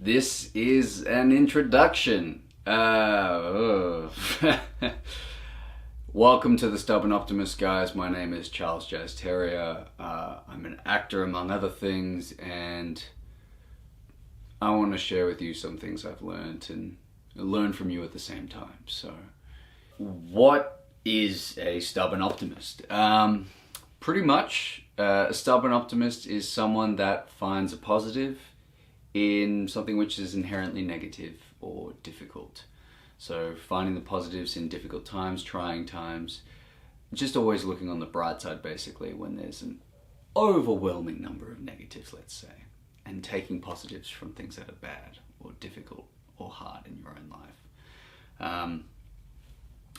This is an introduction. Welcome to the Stubborn Optimist, guys. My name is Charles Jazz Terrier. I'm an actor, among other things, and I want to share with you some things I've learned and learn from you at the same time. So, what is a stubborn optimist? Pretty much, a stubborn optimist is someone that finds a positive in something which is inherently negative or difficult. So finding the positives in difficult times, trying times, just always looking on the bright side basically when there's an overwhelming number of negatives, let's say, and taking positives from things that are bad or difficult or hard in your own life.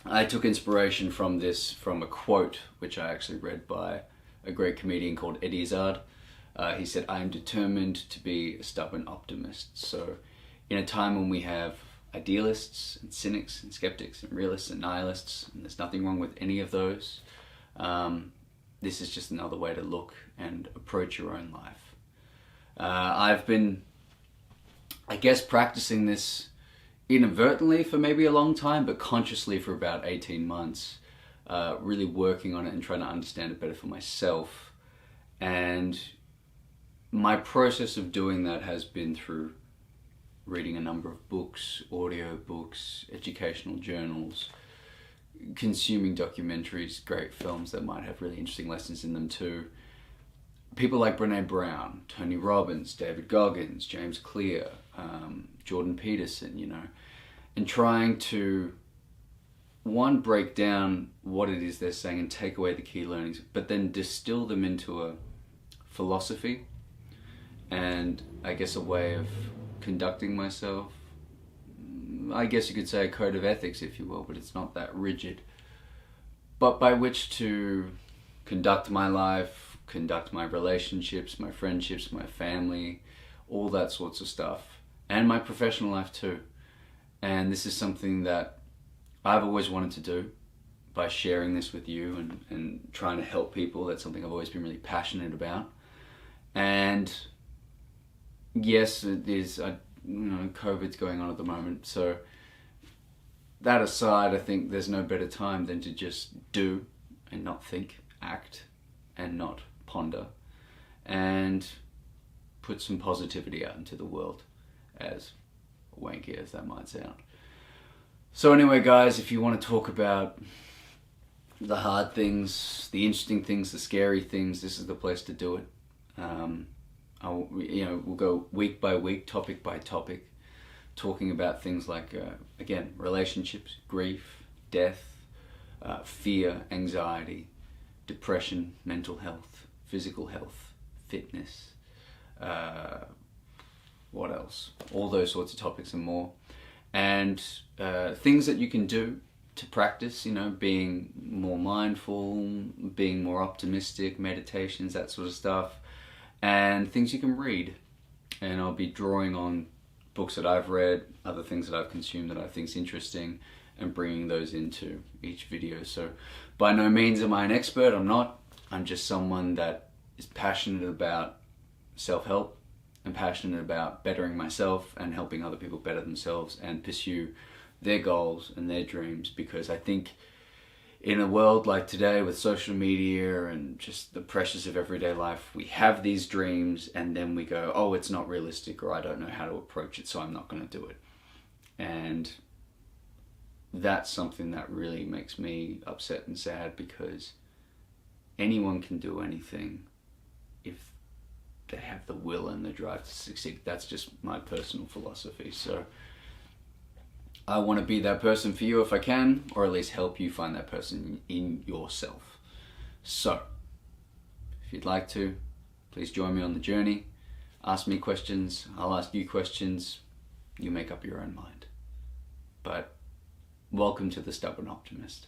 I took inspiration from a quote which I actually read by a great comedian called Eddie Izzard. He said, "I am determined to be a stubborn optimist." So in a time when we have idealists and cynics and skeptics and realists and nihilists, and there's nothing wrong with any of those, this is just another way to look and approach your own life. I've been, I guess, practicing this inadvertently for maybe a long time, but consciously for about 18 months, really working on it and trying to understand it better for myself. And my process of doing that has been through reading a number of books, audio books, educational journals, consuming documentaries, great films that might have really interesting lessons in them too. People like Brené Brown, Tony Robbins, David Goggins, James Clear, Jordan Peterson, and trying to, one, break down what it is they're saying and take away the key learnings, but then distill them into a philosophy and I guess a way of conducting myself. I guess you could say a code of ethics, if you will, but it's not that rigid. But by which to conduct my life, conduct my relationships, my friendships, my family, all that sorts of stuff, and my professional life too. And this is something that I've always wanted to do by sharing this with you and trying to help people. That's something I've always been really passionate about. And yes, it is, COVID's going on at the moment, so that aside, I think there's no better time than to just do and not think, act and not ponder, and put some positivity out into the world, as wanky as that might sound. So anyway, guys, if you want to talk about the hard things, the interesting things, the scary things, this is the place to do it. We'll go week by week, topic by topic, talking about things like, again, relationships, grief, death, fear, anxiety, depression, mental health, physical health, fitness, what else? All those sorts of topics and more. And things that you can do to practice, being more mindful, being more optimistic, meditations, that sort of stuff. And things you can read. And I'll be drawing on books that I've read, other things that I've consumed that I think is interesting, and bringing those into each video. So by no means am I an expert, I'm not. I'm just someone that is passionate about self-help and passionate about bettering myself and helping other people better themselves and pursue their goals and their dreams, because I think in a world like today with social media and just the pressures of everyday life, we have these dreams and then we go, oh, it's not realistic, or I don't know how to approach it, so I'm not going to do it. And that's something that really makes me upset and sad, because anyone can do anything if they have the will and the drive to succeed. That's just my personal philosophy. So I want to be that person for you if I can, or at least help you find that person in yourself. So, if you'd like to, please join me on the journey. Ask me questions, I'll ask you questions. You make up your own mind. But welcome to the Stubborn Optimist.